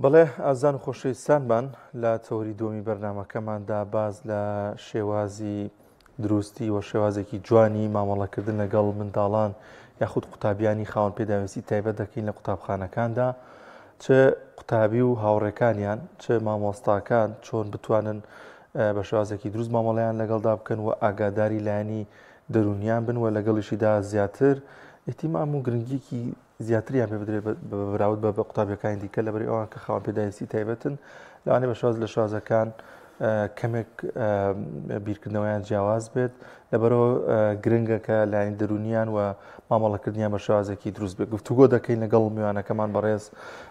بەڵێ ئازان و خۆشەویستانمان لە تەوری دومی بەرنامەکەماندا باز لە شێوازی دروستی و شێوازێکی جوانی مامەڵەکردن لەگەڵ منداڵان یاخود قوتابیانی خاوەن پێداویستی تایبەت دەکەین لە قوتابخانەکاندا چ قوتابی و هاوڕێکانیان چ مامۆستاکان چۆن بتوانن بە شێوازێکی دروست مامەڵەیان لەگەڵدا بکەن و ئاگاداری لایەنی دەرونیان بن و لەگەڵیشیدا زیاتر ئێتیمام و گرنگیکی زیاتریان پێ بدرێت بەراورد بە قوتابیەکانی دیکە لەبەر ئەوان کە خاوەن پێداویستی تایبەتن لەوانەیە بە شێواز لە شێوازەکان کەمێک بیرکردنەوەیان جیاواز بێت لەبەرەوە گرنگە کە لایەنی دەرونیان و مامەڵەکردنیان بە شێوازێکی دروست بێت گفتوگۆ دەکەین لەگەڵ میوانەکەمان بەڕێز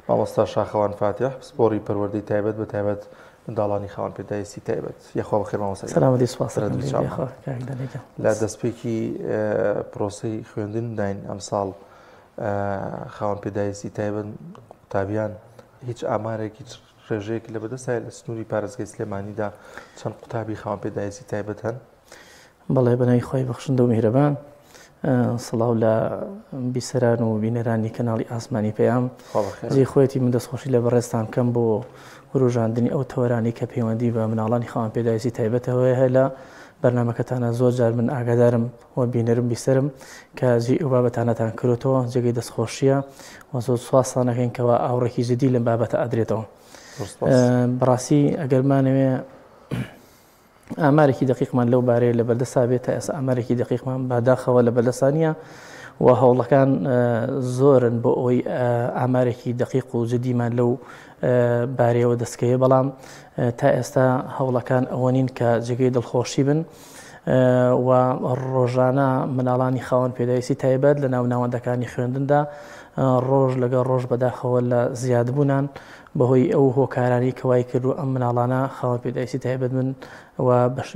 مامۆستا شاخەوان فاتح سپۆری پەروەردەی تایبەت بە تایبەت منداڵانی خاوەن پێداویستی تایبەت یاخوا بەخێر مامۆستا سەلامەتی سوپاس لە دەستپێکی پرۆسەی خوێندن داین ئەمساڵ خاوەن پێداویستی تایبەت قوتابیان هیچ ئامارێکی ڕێژەیەکی لە بەدەستای لە سنووری پارێزگای سلێمانیدا چەند قوتابی خاوەن پێداویستی تایبەت هەن؟ بەڵێ بەناوی خۆی بەخشندە و میهرەبان سڵاو لە بیسەران و بینەرانی کەناڵی ئاسمانی پێیان جێی خۆیەتی من دەستخۆشی لە بەڕێستان کەم بۆ ڕۆژاندنی ئەو تەوەرانی کە پەیوەندی بە مناڵانی خاوەن پێداویستی تایبەتەوەی هەیە لە بەرنامەکەتانە زۆر جار من ئاگادارم و بینەرم بیسەرم کە جێی ئەو بابەتانەتان کردوتەوە جێگەی دەستخۆشیە و زۆر سواسانەکەین کەەوە ئاوڕێکی جدی لەم بابەتە ئەدرێتەوە. بەڕاستی ئەگەرمانەوێ ئامارێکی دقیقمان لەو بارەیە لە بەردەسا بێت تا ئێستا ئامارێکی دقیقمان باداخەوە لە بەردەسانیە و هەوڵەکان زۆرن بۆ ئەوەی ئامارێکی دقیق و جدیمان لەو بارەیەوە دەستکەوێ بەڵام تا ئێستا هەوڵەکان ئەوە نین کە جێگەی دڵخۆشی بن و ڕۆژانە مناڵانی خاوەن پێداویستی تایبەت لە ناو ناوەندەکانی خوێندندا ڕۆژ لەگەڵ ڕۆژ بەداخەوە لە زیادبوونان بەهۆی ئەو هۆکارانی کەوای کرد و ئەم مناڵانە خاوەن پێداویستی تایبەت من و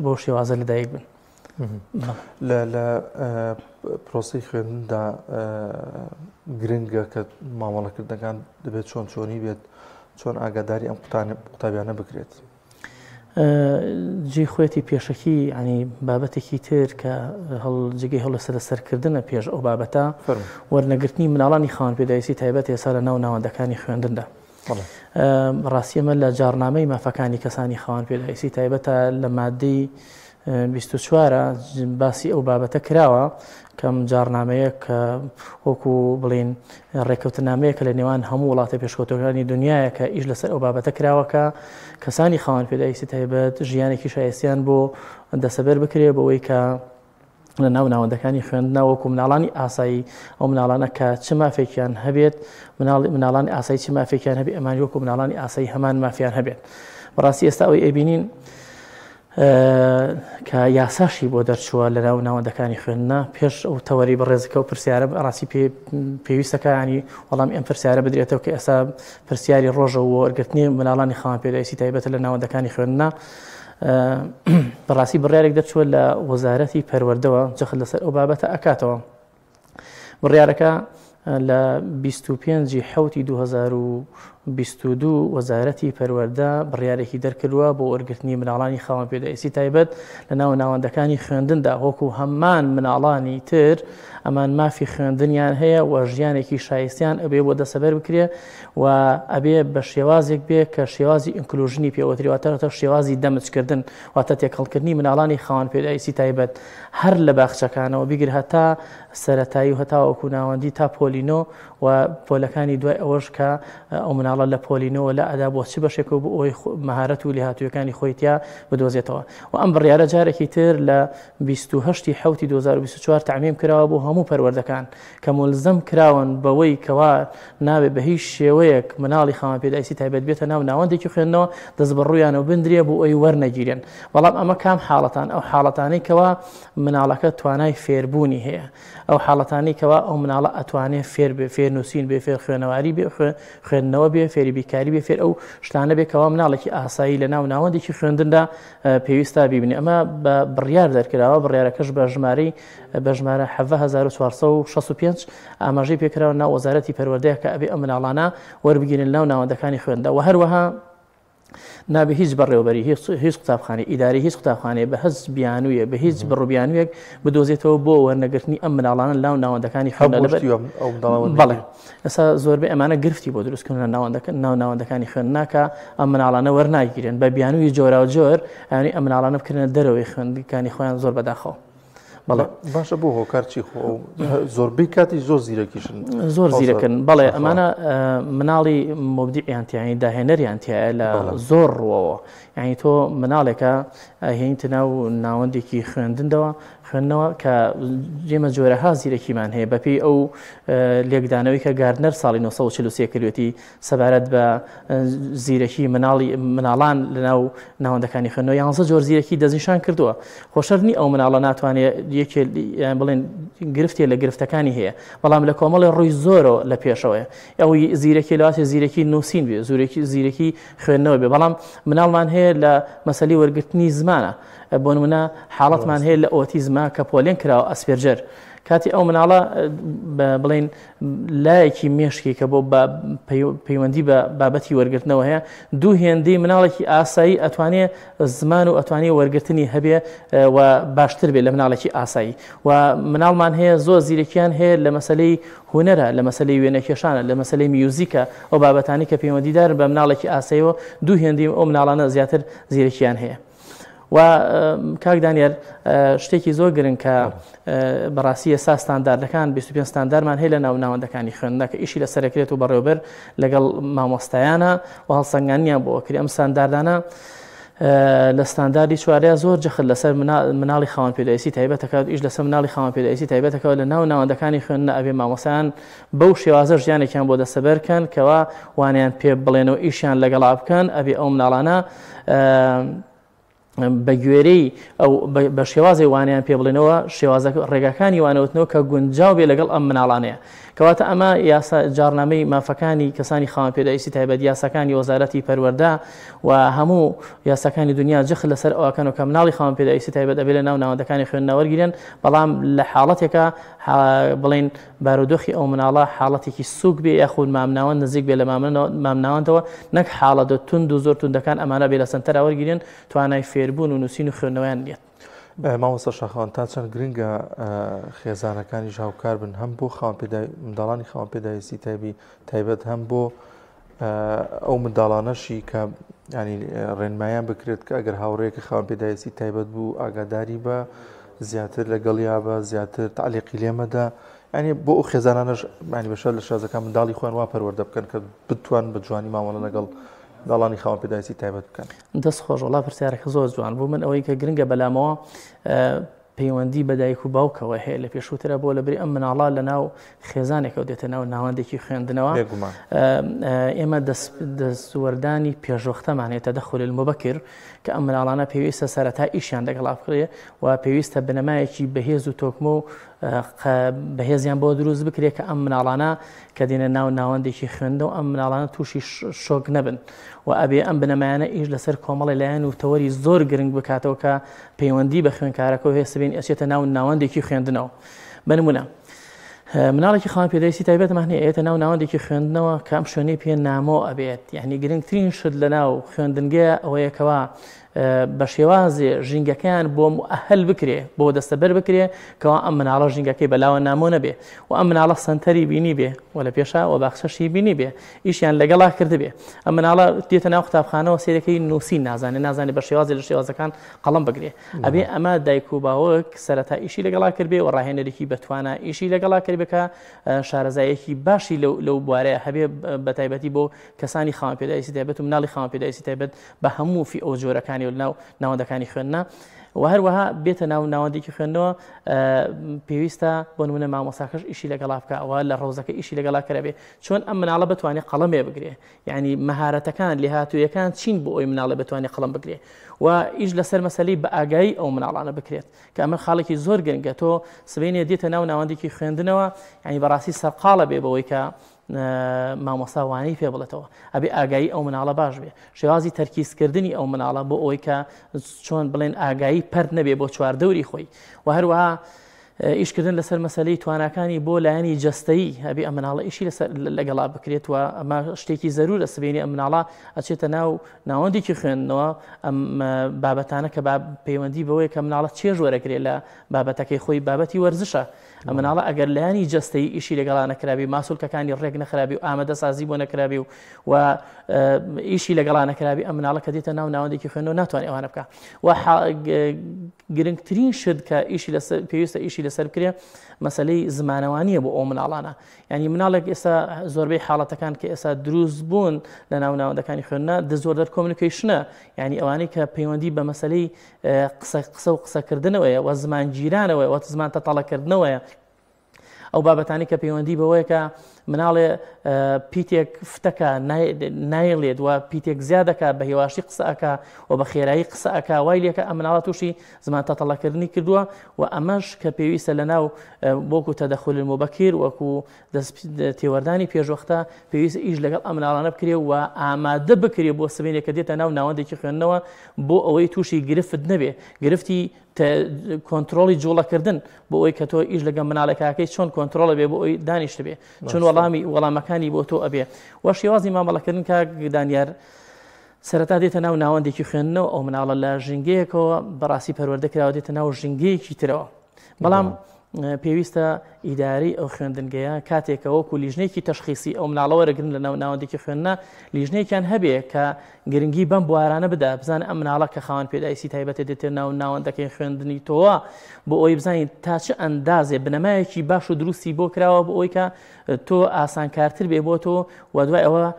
بۆ شێوازە لەدایک بن. لە پرۆسەی خوێندندا گرنگە کە مامەڵەکردنەکان دەبێت چۆنی بێت چۆن ئاگاداری ئەم قوتابیانە بکرێت؟ جێی خۆەتی پێشەکی ینی بابەتێکی تر کە جێگەی هەڵە سەرکردنە پێش ئەو بابەتە وەرنەگرتنی مناڵانی خاوەن پێداویستی تایبەت ێستا لە ناو ناوەندەکانی خوێندندا. ڕاستیەمە لە جارنامەی مافەکانی کەسانی خاوەن پێداویستی تایبەتە لە مادەی 24 باسی ئەو بابەتە کراوە کەم جارنامەیە کە وەکو بڵین ڕێکەوتنامەیە کە لە نێوان هەموو وڵاتە پێشکەوتەکانی دنیاە کە ئیش لەسەر ئەو بابەتە کراوەکە کەسانی خاوەن پێداویستی تایبەت ژیانێکی شایستیان بۆ دەسەبەر بکرێ بەوەی کە لە ناو ناوەندەکانی خوێندنە وەکو مناڵانی ئاسایی ئەو مناڵانە کە چ مافێکیان هەبێت مناڵانی ئاسایی چ مافێکیان هەبێت ئەمان وەکو مناڵانی ئاسایی هەمان مافیان هەبێت. بەڕاستی ئێستا ئەوەی ئەبینین کە یاساشی بۆ دەرچووە لە ناو ناوەندەکانی خوێندنە پێش ئەو تەوەری بەڕێزەکە و پرسیارە ڕاستی پێویستەکە ینی وەڵام ئەم پرسیارە بدرێتەوە کە ئێستا پرسیاری ڕۆژە و وەرگرتنی مناڵانی خاوەن پێداویستی تایبەتە لە ناوەندەکانی خوێندنە بەڕاستی بڕیارێک دەرچووە لە وەزارەتی پەروەردەوە جەخت لەسەر ئەو بابەتە ئەکاتەوە. بڕیارەکە لە 25 حوتی 2022 وەزارەتی پەروەردە بڕیارێکی دەرکردووە بۆ وەرگرتنی مناڵانی خاوەن پێداویستی تایبەت لە ناو ناوەندەکانی خوێندندا وەکو هەمان مناڵانی تر ئەمان مافی خوێندنیان هەیە و ژیانێکی شایستیان ئەبێ بۆ دەسەبەر بکرێ و ئەبێ بە شێوازێک بێ کە شێوازی ئینکلوژنی پێوەتریواتەرەوە شێوازی دەمجکردن واتە تێکەڵکردنی مناڵانی خاوەن پێداویستی تایبەت هەر لە باخچەکانەوە بیگر هەتا سەرەتایی و هەتا وەکو ناوەندی تا پۆلینۆ و پۆلەکانی دوای ئەوەش کە ئەو مناڵە لە پۆلینۆوە لە ئەدا بۆ چ بەشێکەوە بۆ ئەوی مەهارەت و لێهاتوویەکانی خۆیتیا بدۆزێتەوە و ئەم بڕیارە جارێکی تر لە 28 حوتی 2024 تعمیم کراوە بۆ هەموو پەروەردەکان کە ملزم کراون بەوەی کەوا نابێت بە هیچ شێوەیەک مناڵی خاوەن پێداویستی تایبەت بێتە ناو ناوەندێکی خوێندنەوە دەست بەڕوویانەوە بندرێ بۆ ئەوی وەرنەگیرێن. بەڵام ئەمە کام حاڵەتان ئەو حاڵەتانەی کەوا مناڵەکە توانای فێربوونی هەیە ئەو حاڵەتانی کەوا ئەو مناڵە ئەتوانێت فێر بێ فێر نووسین بێ فێر خوێنەواری بێ خوێندنەوە بێ فێری بیکاری بێ فێر ئەو شتانە بێ کەوا مناڵێکی ئاسایی لە ناو ناوەندێکی خوێندندا پێویستە بیبنی. ئەمە بە بڕیار دەرکراوە بڕیارەکەش بە ژمارەی بە ژمارە 1465 ئاماژەی پێکراوە ناو وەزارەتی پەروەردەیە کە ئەبێ ئەم مناڵانە وەربگیرن ناو ناوەندەکانی خوێندندا و هەروەها نابێ هیچ بەڕێوەبەری هیچ قوتابخانەی ئیداری هیچ قوتابخانەیە بە هەست بیانوویە بە هیچ بڕوبیانوێک بدۆزێتەوە بۆ وەرنەگرتنی ئەم مناڵانە لاو ناوەندەکانی بەڵێ ئێستا زۆربەی ئەمانە گرفتی بۆ دروستکردن ناو ناوەندەکانی خوێن ناکە ئەم مناڵانە وەرناگیرن بە بیانووی جۆرا و جۆر ئەوانەی ئەم مناڵانە بکردنە دەرەوەی خوێندەکانی خۆیان زۆر بەداخەوە. باشە بۆ هۆکارچی زۆربەی کاتی زۆر زیرەکیشن زۆر زیرەکەن بەڵێ ئەمانە مناڵی مبدیعیانتیانی داهێنەریانتیایە لە زۆر ڕوەوە یعنی تۆ مناڵێکە هێنتە ناو ناوەندێکی خوێندنەوە کە جێمە جۆرەها زیرەکیمان هەیە بەپێی ئەو لێکدانەوەی کە گاردنەر ساڵی 1940 کردوێتی سەبارەت بە زیرەکی مناڵان لە ناو ناوەندەکانی خوێندنەوە 11 جۆر زیرەکی دەستنیشان کردووە. خۆشەرنی ئەو مناڵە ناتوانێت بڵێن گرفتێ لە گرفتەکانی هەیە بەڵام لە کۆمەڵی ڕووی زۆرەوە لە پێشەوەیە ئەوی زیرەکی لەواتێ زیرەکی نووسین بێ زیرەکی خوێندنەوە بێ بەڵام مناڵمان هەیە لە مەسەلی وەرگرتنی زمانە بۆ نمونە حاڵەتمان هەیە لە ئۆتیزما کە پۆلێن کراوە ئەسپێرجەر کاتی ئەو مناڵە بڵێن لایەکی مێشکی کە بۆ پەیوەندی بە بابەتی وەرگرتنەوە هەیە دوو هێندەی مناڵێکی ئاسایی ئەتوانێت زمان و ئەتوانێت وەرگرتنی هەبێ و باشتر بێت لە مناڵێکی ئاسایی و مناڵمان هەیە زۆر زیرەکیان هەیە لە مەسەلەی هونەرە لە مەسەلەی وێنەکێشانە لە مەسەلەی میوزیکە ئەو بابەتانی کە پەیوەندیدار بە مناڵێکی ئاساییەوە دوو هێندەی ئەو مناڵانە زیاتر زیرەکیان هەیە. و کاک دانیێل شتێکی زۆر گرنگ کە بەڕاستی ئێستا ستانداردەکان 25 ستاندارمان هەیە لە ناو ناوەندەکانی خوێندنە کە ئیشی لەسەرەکرێت و بەڕێوەبەر لەگەڵ مامۆستایانە و هەڵسەنگانیان بۆ ئەکری ئەم ستانداردانە لە ستانداردی چوارەیە زۆر جەخت لەسەر مناڵی خاوەن پێداویستی تایبەتەکەوت ئیش لەسەر مناڵی خاوەن پێداویستی تایبەتەکەوت لە ناو ناوەندەکانی خوێندنە ئەبێ مامۆستایان بەو شێوازە ژیانێکیان بۆ دەستەبەر بکەن کەوا وانیان پێ بڵێنەوە ئیشیان لەگەڵا بکەن ئەبێ ئەو مناڵانە بە گوێرەی ئەو بە شێوازی وانیان پێ بڵێنەوە شێوازە ڕێگاکانی وانەوتنەوە کە گونجاو بێ لەگەڵ ئەم مناڵانەیە کەواتە ئەمە یاسا جارنامەی مافەکانی کەسانی خاوەن پێداویستی تایبەت یاساکانی وەزارەتی پەروەردە و هەموو یاساکانی دنیا جەخت لەسەر ئەوەکەن و کە مناڵی خاوەن پێداویستی تایبەت ئەبێ لە ناو ناوەندەکانی خوێندنەوە وەرگیرن بەڵام لە حاڵەتێکە بڵێن بارودۆخی ئەو مناڵە حاڵەتێکی سووک بێ یاخود مامناوەند نزیک بێ لە مامناوەندەوە نەک حاڵەتە تند و زۆر توندەکان ئەمانە بێ لە سنتەرا وەرگیرن توانای فێربوون و نووسین و خوێندنەوەیان نیێت. مامۆستا شاخەوان تا چەند گرنگە خێزانەکانی هاوکار بن هەم بۆ منداڵانی خاوەن پێداویستی تایبەت هەم بۆ ئەو منداڵانەشی کە ینی ڕێنمایان بکرێت کە ئەگەر هاوڕێیەکە خاوەن پێداویستی تایبەت بوو ئاگاداری بە زیاتر لەگەڵیا بە زیاتر تعلیقی لێمەدا ینی بۆ ئەو خێزانانەش ینی بەشەر لە شازەکان منداڵی خۆیان وا پەروەردە بکەن کە بتوان بە جوانی مامەڵە لەگەڵ داڵانی خاوەن پێداویستی تایبەت بکەن. دەست خۆش وڵا پرسیارێکە زۆر جوان بوو من ئەوەی کە گرنگە بەلامەوە پەیوەندی بە دایک و باوکەوە هەیە لە پێشووترە بۆ لەبری ئەم مناڵە لە ناو خێزانێکەوە دێتە ناو ناوەندێکی خوێندنەوە ئێمە دەستوەردانی پێشوەختەمان هەیە تەدەخل المبەکر کە ئەم مناڵانە پێویستە سەرەتا ئیشیان لەگەڵا بکرێ و پێویستە بنەمایەکی بەهێز و تۆکمە و بەهێزیان بۆ دروست بکرێت کە ئەم مناڵانە کە دێنە ناو ناوەندێکی خوێندنەوە ئەم مناڵانە تووشی شۆک نەبن و ئەبێ ئەم بنەمایانە ئیش لەسەر کۆمەڵی لایەن و تەوەری زۆر گرنگ بکاتەوە کە پەیوەندی بە خوێندکارەکە و هێستبین ئەچێتە ناو ناوەندێکی خوێندنەوە. بنمونە مناڵێکی خاوەن پێداویستی تایبەتمان هەیە ئێتە ناو ناوەندێکی خوێندنەوە کە ئەم شوێنەی پێ نامۆ ئەبێت یعنی گرنگترین شت لە ناو خوێندنگەیە ئەوەیەکەوە بە شێوازێ ژینگەکەیان بۆ مؤهل بکرێ بۆ دەستەبەر بکرێ کەوا ئەم مناڵە ژینگەکەی بەلاوە نامۆ نەبێ و ئەم مناڵە سنتەری بینی بێ و لە پێشا و باخشەشی بینی بێ ئیشیان لەگەڵا کردبێ ئەم مناڵە دێتە ناو قوتابخانەوە سێرەکەی نووسی نازانێ بە شێوازی لە شێوازەکان قەڵەم بگرێ ئەبێ ئەمە دایک و باوک سەرەتا ئیشی لەگەڵا کردبێ و ڕاهێنەرێکی بەتوانە ئیشی لەگەڵا کردبێکە شارەزایەکی باشی لەو بوارەیە هەبێ بە تایبەتی بۆ کەسانی خاوەن پێداویستی تایبەت و مناڵی خاوەن پێداویستی تایبەت بە هەموو فی ئەو جۆرەکانی و ناوەندەکانی خوێندنە و هەروەها بێتە ناو ناوەندێکی خوێندنەوە پێویستە بۆ نمونە مامۆستاکەش ئیشی لەگەڵا بکە ئەوە لە ڕۆزەکە ئیشی لەگەڵا کەرەبێ چۆن ئەم مناڵە بتوانێت قەڵەمێ بگرێ یعنی مەهارەتەکان لێهاتوویەکان چین بۆ ئەوی مناڵە بتوانێت قەڵەم بگرێ و ئیش لەسەر مەسەلەی بە ئاگایی ئەو مناڵانە بکرێت کە ئەمە خاڵێکی زۆر گرنگە تۆ سبەینێ دێتە ناو ناوەندێکی خوێندنەوە یعنی بەڕاستی سەرقاڵە بێ بەوەی کە مامۆستا وانەی پێ بڵێتەوە ئەبێ ئاگایی ئەو مناڵە باش بێ شێوازی تەرکیزکردنی ئەو مناڵە بۆ ئەوەی کە چۆن بڵێن ئاگایی پەرد نەبێ بۆ چواردەوری خۆی و هەروەها ئیشکردن لەسەر مەسەلەی تواناکانی بۆ لایەنی جەستەیی هەبێ ئەم مناڵە ئیشی لەگەڵا بکرێت و ئەمە شتێکی زەرورە سبەینی ئەم مناڵە ئەچێتە ناوەندێکی خوێندنەوە ئەم بابەتانە کە پەیوەندی بەوەیە کە مناڵە چێژ وەرەگرێت لە بابەتەکەی خۆی بابەتی وەرزشە. ئەم مناڵە ئەگەر لایەنی جەستەیی ئیشی لەگەڵا نەکرابی ماسوولکەکانی ڕێک نەخرابی و ئامادە سازی بۆ نەکرابی و ئیشی لەگەڵا نەکرابی ئەم مناڵە کە دێتە ناوەندێکی خوێندنەوە ناتوانێت ئەوانە بکە. و گرنگترین شت کە پێویستە ئیشی لەسەر بکرێ مەسەلەی زمانەوانیە بۆ ئەو مناڵانە. ینی مناڵێک ئێستا زۆربەی حاڵەتەکان کە ئێستا دروست بوون لە ناوناوەندەکانی خوێندنە زۆر کۆمیونیکیشنە، ینی ئەوانەی کە پەیوەندی بە مەسەلەی قسە و قسەکردنەوەیە و زمان گیرانەوەی و زمان تەتەڵەکردنەوەیە. ئەو بابەتانی کە پەیوەندی بەوەیە کە مناڵێ پیتێک فتەکە نایڵێت و پیتێک زیادەکە بە هێواشی قسەکە و بە خێرایی قسەکە وای لێکە ئەم مناڵە تووشی زمان تەتەڵەکردنی کردووە و ئەمەش کە پێویستە لەناو بۆکو تەدەخول المبەکر وەکو تێوەردانی پێشوەختە پێویستە ئیش لەگەڵ ئەم مناڵانە بکرێ و ئامادە بکرێ بۆ سبەینێک کە دێتە ناو ناوەندێکی خوێندنەوە بۆ ئەوەی تووشی گرفت نەبێ، گرفتی کۆنتترۆلی جوڵەکردن بۆ ئەوی کە تۆ ئیش لەگەڵ مناڵەکەکەی چۆن کۆنتترۆڵە بێ بۆ ئەوی دانیشت بێ، چۆن وەڵامەکانی بۆ تۆ ئەبێ. وە شێوازی مامەڵەکردن کە دانیار سەرەتا دێتە ناو ناوەندێکی خوێندنەوە ئەو مناڵە لە ژینگەیەکەوە بەڕاستی پەروەردە کراوە دێتە ناو ژینگەیەکی ترەوە. بەڵام پێویستە ئیداری ئەو خوێندنگەیە کاتێکە وەکو لیژنێکی تەشخیصی ئەو مناڵە وەرەگرن لە ناوەندێکی خوێندنە لیژنێکیان هەبێ کە گرنگی بەم بوارانە بدا، بزانە ئەم مناڵە کە خاوەن پێداویستی تایبەتە دێتێ ناوەندەکەی خوێندنی تۆوە بۆ ئەوی بزانین تا چه ئەندازێ بنەمایەکی باش و دروستی بۆ کراوە بۆ ئەوی کە تۆ ئاسانکارتر بێ بۆ تۆ و دوای ئەوە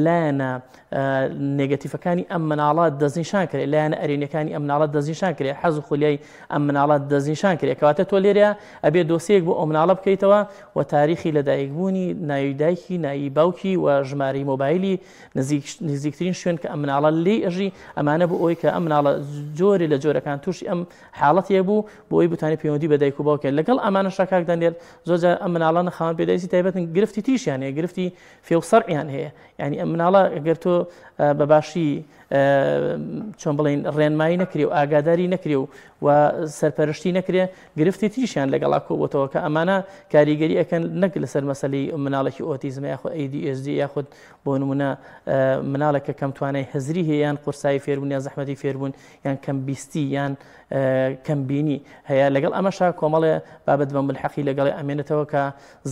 لایەنە نێگەتیفەکانی ئەم مناڵات دەستنیشان کرێ، لایەنە ئەرێنیەکانی ئەم مناڵات دەستنیشان کرێ، حەز و خولیای ئەم مناڵات دەستنیشان کرێ. کەواتە تۆ لێرە ئەبێ دۆسیەک بۆ ئەو مناڵە بکەیتەوە و تاریخی لەدایکبوونی ناوی دایکی ناوی باوکی و ژمارەی مۆبایلی نزیکترین شوێن کە ئەم مناڵە لێ ئەژی ئەمانە بۆ ئەوی کە ئەم مناڵە جۆرێ لە جۆرەکان تووشی ئەم حاڵەتێ بوو بۆ ئەوی بتوانێت پەیوەندی بە دایک و باوکێ. لەگەڵ ئەمانە شاکاک دەنێت زۆرجار ئەم مناڵانە خاوەن پێداویستی تایبەتن گرفتی تریشیان هەیە، گرفتی فێوسەرعیان هەیە. ینی ئەم مناڵە ئەگەر تۆ بەباشی چۆن بڵین ڕێنمایی نەکرێ و ئاگاداری نەکرێ و سەرپەرشتی نەکرێ گرفتی تریشیان لەگەڵا کۆبەتەوە کە ئەمانە کاریگەری ئەەکەن نەک لەسەر مەسەلەی مناڵێکی ئۆتیزم یاخود ADHD یاخود بۆ نمونە مناڵێکە کەم توانای هەزری هەیە یان قورسایی فێربوون یان زەحمەتی فێربوون یان کەم بیستی یان کەم بینی هەیە. لەگەڵ ئەمەشا کۆمەڵێ بابەت بە ملحەقی لەگەڵی ئەمێنێتەوە کە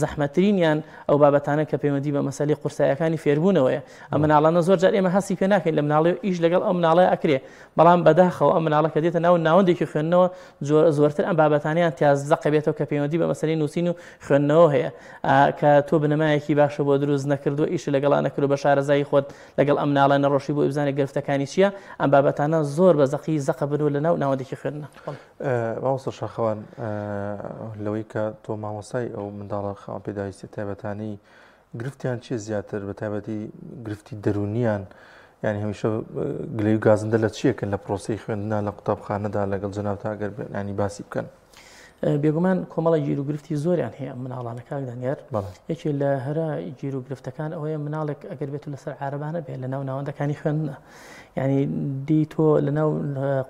زەحمەترینیان ئەو بابەتانە کە پەیوەندی بە مەسەلەی قورساییەکانی فێربوونەوەیە. ئەم مناڵانە زۆرجار ئێمە هەستی پێ ناکەین لە مناڵێ ئیش لەگەڵ ئەم مناڵەیە ئەکرێ، بەڵام بەداخەوە ئەم مناڵە کە دێتە ناو ناوەندێکی خوێندنەوە زۆرتر ئەم بابەتانیان تیازدەقە بێتەوە کە پەیوەندی بە مەسەلەی نووسین و خوێندنەوە هەیە کە تۆ بنەمایەکی باشە بۆ دروست نەکردو ئیش لەگەڵا نەکرد بە شارەزایی خۆت لەگەڵ ئەم مناڵە نەڕۆشی بۆ بزانێت گرفتەکانی چییە. ئەم بابەتانە زۆر بە زەقە بنەوە لە ناوەندێکی خوێندنە. مامۆستا شاخەوان لەوەی کە تۆ مامۆستای ئەو منداڵە خاوەن پێداویستی تایبەتانی گرفتیان چی زیاتر بە تایبەتی گرفتی دەرونیان، ینی هەمیشە گلەی و گازندە لە چیەکەن لە پرۆسی خوێندنە لە قوتابخانەدا لەگەڵ جەنابتا ئەگەر ینی باسی بکەن؟ بێگومان کۆمەڵی گیر و گرفتی زۆریان هەیە مناڵانە کاک دانیار. یەکێ لە هەرە گیر و گرفتەکان ئەوەیە مناڵێک ئەگەر بێت لەسەر عارەبانە بێت لە ناو ناوەندەکانی خوێندنە، ینی دی تۆ لە ناو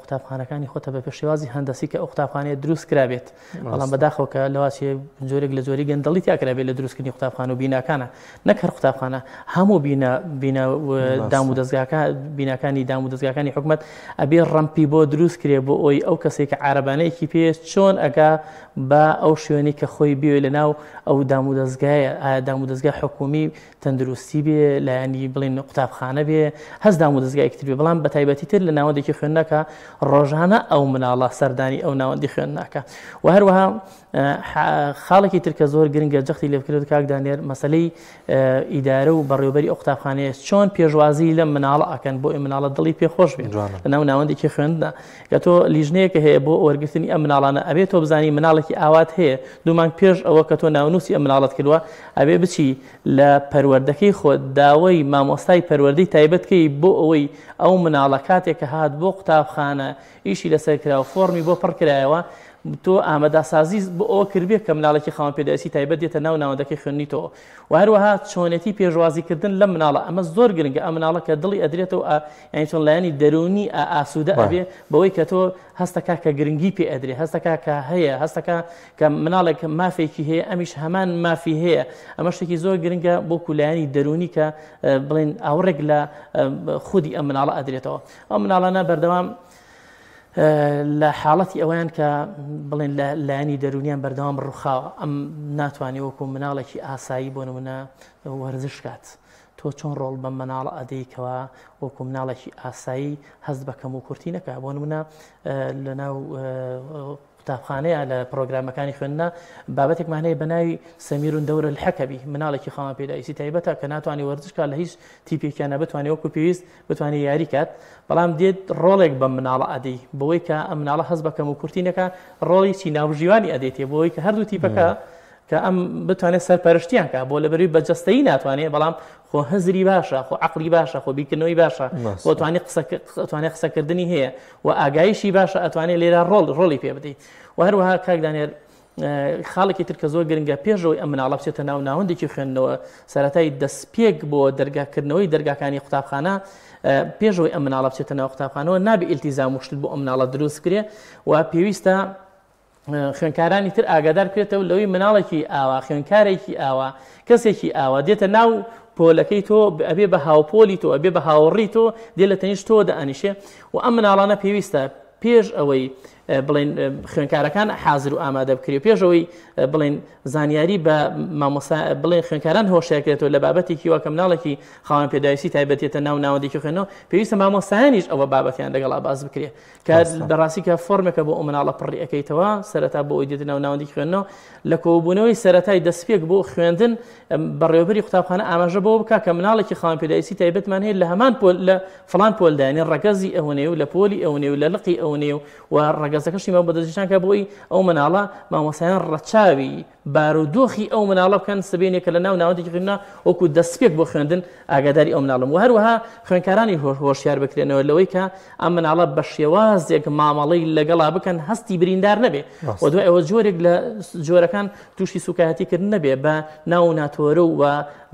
قوتابخانەکانی خۆتە بە پێشێوازی هەندەسی کە ئەو قوتابخانەیە دروست کرابێت، بەڵام بەداخەوە کە لەواسێ جۆرێک لە زۆری گەندەڵی تیاکرابێت لە دروستکردنی قوتابخانە و بیناکانە، نەک هەر قوتابخانە هەموو بیناکانی دام و دەستگاکانی حکومەت ئەبێ ڕەمپی بۆ دروست کرێ بۆ ئەوی ئەو کەسێک کە عارەبانەیەکی پێ چۆن ئەگا بە ئەو شوێنی کە خۆی بێ لە ناو ئەو دام و دەستگایە، دام و دەستگای حکومی تەندروستی بێ لایەنی بڵین قوتابخانە بێ، هەست دام و دەستگایەکتر بێ، بەڵام بە تایبەتی تر لە ناوەندێکی خوێندنەکە ڕۆژانە ئەو مناڵە سەردانی ئەو ناوەندی خوێندناکە. و هەروەها خاڵێکی تر کە زۆر گرنگە جەختی لێ بکرێت کاک دانیار مەسەلەی ئیدارە و بەڕێوەبەری ئەو قوتابخانەیە چۆن پێشوازی لەم مناڵە ئەکەن بۆ ئەو مناڵە دڵی پێخۆش بێت لە ناو ناوەندێکی خوێندنە. کە تۆ لیژنەیەکە هەیە بۆ وەرگرتنی ئەم مناڵانە ئەبێت تۆ بزانی مناڵێکی ئاوات هەیە دوو مانگ پێش ئەوە کە تۆ ناونووسی ئەم مناڵەت کردووە ئەبێ بچی لە پەروەردەکەی خۆت داوای مامۆستای پەروەردەی تایبەتکەی بۆ ئەوەی ئەو مناڵە کاتێک کە هات بۆ قوتابخانە ئیشی لەسەر کراوە فۆرمی بۆ پڕ کرایەوە تۆ ئامادەسازی بۆ ئەوە کردبێ کە مناڵێکی خاوەن پێداویستی تایبەت دێتە ناو ناوەندەکەی خوێندنیتەوە و هەروەها چۆنێتی پێشوازیکردن لەم مناڵە ئەمە زۆر گرنگە ئەم مناڵە کە دڵی ئەدرێتەوە یعنی چۆن لایەنی دەرونی ئاسوودە ئەبێ بەوەی کە تۆ هەستەکە کە گرنگی پێ ئەدرێ هەستەکە کە هەیە هەستەکە کە مناڵێک مافێکی هەیە ئەمیش هەمان مافی هەیە ئەمە شتێکی زۆر گرنگە بۆ لایەنی دەرونی کە بڵێن ئاوڕێک لە خودی ئەم مناڵە ئەدرێتەوە ئەم مناڵانە بەردەوام لە حاڵەتی ئەویان کە بڵێن لە لایەنی دەرونیان بەردەوام ڕووخاوە ئەم ناتوانێت وەکو مناڵێکی ئاسایی بۆ نمونە وەرزش کات تۆ چۆن ڕۆڵ بە مناڵە ئەدەیکەوە وەکو مناڵێکی ئاسایی هەست بە کەم و کورتی نەکە بۆ نمونە لەناو قوتابخانەیە لە پرۆگرامەکانی خوێندنە بابەتێکمان هەیە بە ناوی سەمیرون دەورە الحەکەبی مناڵێکی خاوەن پێداویستی تایبەتە کە ناتوانێت وەرزشکات لە هیچ تیپێکیانە بتوانێت وەکو پێویست بتوانێت یاری کات بەڵام دێت ڕۆڵێک بە مناڵە ئەدەی بەوەی کە ئەم مناڵە هەست بە کەم و کورتی نەکە ڕۆڵی ناوژیوانی ئەدێتێ بۆی کە هەردوو تیپەکە کە ئەم بتوانێت سەرپەرشتیان کە بۆ لەبەروی بەجەستەیی ناتوانێت بەڵام خۆ هەزری باشە خۆ عەقلی باشە خۆ بیرکردنەوەی باشە بۆ توانێت قسەکردنی هەیە و ئاگایشی باشە ئەتوانێت لێرە ڕۆڵی پێ بدەیت و هەروەها کاک دانێر خاڵێکی تر کە زۆر گرنگە پێشەوەی ئەم مناڵە بچێتە ناو ناوەندێکی خوێندنەوە سەرەتای دەستپێک بۆ دەرگاکردنەوەی دەرگاکانی قوتابخانە پێشەوەی ئەم مناڵە بچێتە ناو قوتابخانەوە نابێ ئیلتیزام و شت بۆ ئەم مناڵە دروست کرێ و پێویستە خوێندکارانی تر ئاگادار کرێتەوە لەوەی مناڵێکی ئاوا خوێندکارێکی ئاوا کەسێکی ئاوا دێتە ناو پۆلەکەی تۆ ئەبێ بە هاوپۆلی تۆ ئەبێ بە هاوڕی تۆ دێ لە تەنیشت تۆ دەئەنیشێ و ئەم مناڵانە پێویستە پێش ئەوەی بڵێن خوێندکارەکان حازر و ئامادە بکرێت پێشەوەی بڵێن زانیاری بە بڵێن خوێندکاران هۆشیارکرێتەوە لە بابەتێکی وە کە مناڵێکی خاوەن پێداویستی تایبەتێتە ناو ناوەندێکی خوێندنەوە پێویستە مامۆستایانیش ئەوە بابەتیان لەگەڵا باز بکرێت کە بەڕاستی کە فۆرمێکە بۆ ئەو مناڵە پڕی ئەەکەیتەوە سەرەتا بۆ ئەوی دێتە ناو ناوەندێکی خوێندنەوە لە کۆبوونەوەی سەرەتای دەستپێک بۆ خوێندن بەڕێوەبەری قوتابخانە ئاماژە بۆ بکات کە مناڵێکی خاوەن پێداویستی تایبەتمان هەیە لە هەمان پۆل لە فڵان پۆلدانی ڕەگەزی ئەوەنێ و لە پۆلی ئەوەنێ و لە لقی ئەوەنێ و ڕەگەزەکەشی بەدەستیشان کە بۆی ئەو مناڵە مامۆستایان ڕەچاوی بارودۆخی ئەو مناڵە بکەن سبێنێکە لە ناو ناوەندێکی خوێندنە وەکو دەستپێک بۆ خوێندن ئاگاداری ئەو مناڵم و هەروەها خوێندکارانی هۆشیار بکرێنەوە لەوەی کە ئەم مناڵە بە شێوازێک مامەڵەی لەگەڵا بکەن هەستی بریندار نەبێ و دوای ئەوە جۆرێک لە جۆرەکان تووشی سوکایەتیکردن نەبێ بە ناو ناتۆرە و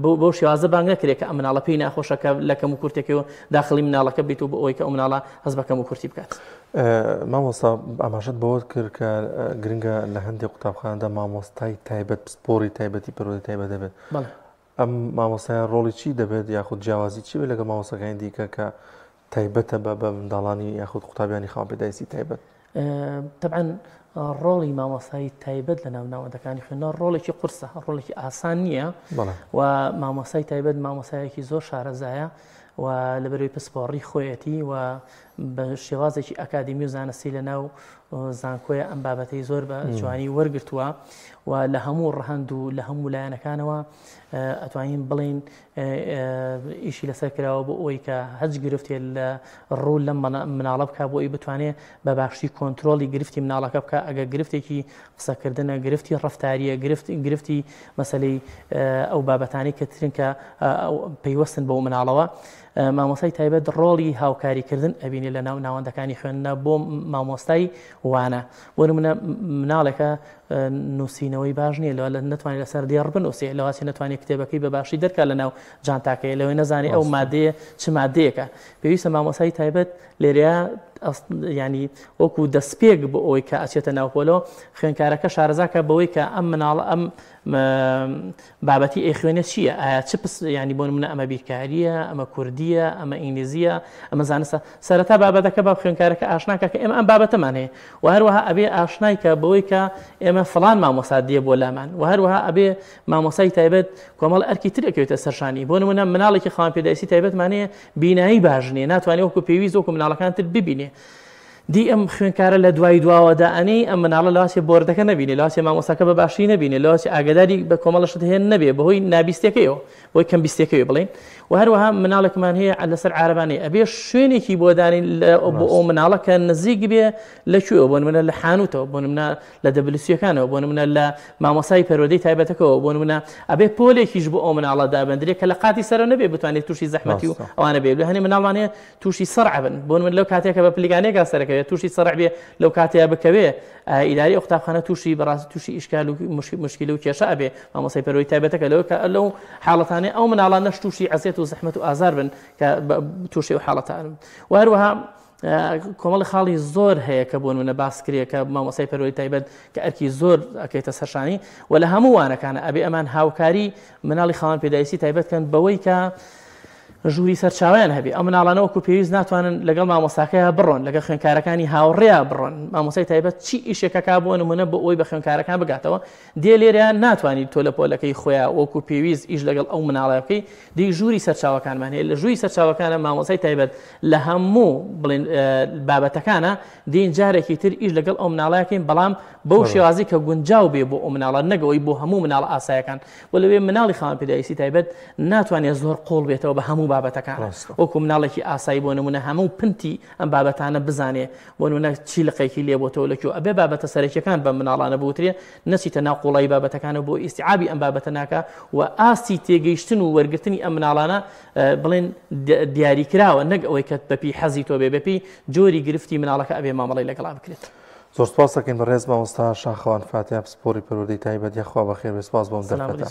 بۆ شێوازە بانگ نەکرێت کە ئەم مناڵە پێی ناخۆشەکە لە کەم و کورتێکەوە داخلی مناڵەکە بێت و بۆ ئەوەی کە ئەو مناڵە هەست بە کەم و کورتی بکات. مامۆستا ئاماژەت بەوە کرد کە گرنگە لە هەندێک قوتابخانەدا مامۆستای تایبەت پسپۆری تایبەتی پەرۆدی تایبەت دەبێت ئەم مامۆستایان ڕۆڵی چی دەبێت یاخود جیاوازی چی بێت لەگەڵ مامۆستاکانی دیکە کە تایبەتە بە منداڵانی یاخود قوتابیانی خاوەن پێداویستی تایبەت طبعا ڕۆڵی مامۆستایی تایبەت لە ناو ناوەندەکانی خوێندنەوە ڕۆڵێکی قورسە ڕۆڵێکی ئاسان نییە و مامۆستای تایبەت مامۆستایەکی زۆر شارەزایە و لەبەروی پسپۆڕی خۆیەتی و بە شێوازێکی ئەکادمی و زانستی لە ناو زانکۆیە ئەم بابەتەی زۆر بە جوانی وەرگرتووە و لە هەموو ڕەهەند و لە هەموو لایەنەکانەوە ئەتوانین بڵین ئیشی لەسەر کراوە بۆ ئەوەی کە هەچ گرفتێ لە ڕوو لەم مناڵە بکە بۆ ئەوی بتوانێت بە باشی کۆنتترۆلی گرفتی مناڵەکە بکە ئەگە گرفتێکی قسەکردنە گرفتی ڕفتاریە گرفتی مەسەلەی ئەو بابەتانی کە ترن کە پەیوەستن بۆ مناڵەوە مامۆستای تایبەت ڕۆڵی هاوکاریکردن ئەبینێ لە ناو ناوەندەکانی خوێندنە بۆ مامۆستای وانە بۆ نمونە مناڵێکە نووسینەوەی باش نییە لەوە نتوانێت لەسەر دێڕ بنووسێ لەواچی نتوانێت کتێبەکەی بە باشی دەرکات لە ناو جانتاکەیە لەوەی نەزانێت ئەو مادەیە چ مادەیەکە پێویستە مامۆستای تایبەت لێرەیە ینی وەکو دەستپێک بۆ ئەوەی کە ئەچێتە ناوپۆلەوە خوێندکارەکە شارەزاکە بەوەی کە ئەم مناڵە ئەم بابەتی ئەی خوێنێت چییە ئایا چ ینی بۆ نمونە ئەمە بیرکاریە ئەمە کوردیە ئەمە ئینگلیزیە ئەمە زانستە سەرەتا بابەتەکە بە خوێندکارەکە ئاشناکە کە ئێمە ئەم بابەتەمان هەیە و هەروەها ئەبێ ئاشنای کە بەوەی کە ئێمە فڵان مامۆستا دێ بۆ لامان و هەروەها ئەبێ مامۆستای تایبەت کۆمەڵ ئەرکی تر ئەکەوێتە سەرشانی بۆ نمونە مناڵێکی خاوەن پێداویستی تایبەتمانەیە بینایی باش نییە ناتوانێت وەکو پێویست وەکو مناڵەکان تر ببینێ دی ئەم خوێندکارە لە دوای دواوەدا ئەنەی ئەم مناڵە لاواسێ بۆردەکە نبینێ لاواسێ مامۆستاکە بە باشی نبینێ لاواسێ ئاگاداری بە کۆمەڵە شت هێن نەبێ بەهۆی نابیستەکەیەوە بۆی کەم بیستەکەوێ بڵێن و هەروەها مناڵێکمان هەیە لەسەر عارەبانەی ئەبێ شوێنێکی بۆ دانی بۆ ئەو مناڵە کە نزیک بێ لەکوێوە بۆ نمونە لە حانوتەوە بۆ نمونە لە دەبلیسیەکانەوە بۆ نمونە لە مامۆسای پەروەردەی تایبەتەکەەوە بۆ نمونە ئەبێ پۆلێکیش بۆ ئەو مناڵە دابەندرێت کە لە قاتی سەرە نەبێ بتوانێت تووشی زەحمەتی و ئەوانە بێ هەنێ مناڵمانەیە تووشی سەرع بن بۆ نمونە لەو کاتێکە بە پلیگانێکا سەرەکەوێت تووشی سەرع بێ لەو کاتەیە بکەوێ ئیداری ئەو قوتابخانە تووشی بەڕاستی تووشی ئیشکال و مشکل و کێشە ئەبێ مامۆسای پەروەردەی تایبەتەکە لەو حاڵەتانەیە ئەو مناڵان نەش تووشی عەزیەت و زەحمەت و ئازار بن کە تووشی ئەو حاڵەتان و هەروەها کۆمەڵی خاڵی زۆر هەیە کە بۆ نمونە باس کرێ کە مامۆسای پەروەردەی تایبەت کە ئەرکی زۆر ئەکەیتە سەرشانی و لە هەموو وانەکانە ئەبێ ئەمان هاوکاری مناڵی خاوەن پێداویستی تایبەتکەن بەوەی کە ژووری سەرچاویان هەبێ ئەم مناڵانە وەکو پێویست ناتوانن لەگەڵ مامۆستاکەیە بڕۆن لەگەڵ خوێندکارەکانی هاوڕێیا بڕۆن مامۆستای تایبەت چی ئیشێکەکە بۆ نمونە بۆ ئەوی بە خوێندکارەکان بگاتەوە دێ لێرە ناتوانیت تۆ لە پۆلەکەی خۆیان وەکو پێویست ئیش لەگەڵ ئەو مناڵە بکەی دی ژووری سەرچاوەکانمان هەیە لە ژووری سەرچاوەکانە مامۆستای تایبەت لە هەموو بڵێن بابەتەکانە دین جارێکی تر ئیش لەگەڵ ئەو مناڵەکەین بەڵام بەو شێوازی کە گونجاو بێ بۆ ئەو مناڵە نەگەوەی بۆ هەموو مناڵ ئاسایەکان و لەوێ مناڵی خاوەن پێداویستی تایبەت ناتوانێت زۆر قۆڵ بێتەوە بە هەموو بابەتەکان وەکو مناڵێکی ئاسایی بۆ نمونە هەموو پنتی ئەم بابەتانە بزانێ بۆ نمونە چی لقەیەکی لێ بۆتەوە لەکوێ ئەبێ بابەتە سەرەکیەکان بە مناڵانە بوترێ نەچیتە ناو قوڵایی بابەتەکانە بۆ ئیستیعابی ئەم بابەتە ناکە و ئاستی تێگەیشتن و وەرگرتنی ئەم مناڵانە بڵێن دیاریکراوە نەک ئەوەی کە بەپی حەزی تۆ بێ بەپی جۆری گرفتی مناڵەکە ئەبێ مامەڵەی لەگەڵا بکرێت. زۆر سپاس دەکەین بەڕێز مامۆستا شاخەوان فاتیح پسپۆڕی پەروەردەی تایبەت یاخوا بەخێر بێ سپاس بۆم دەرفەتە.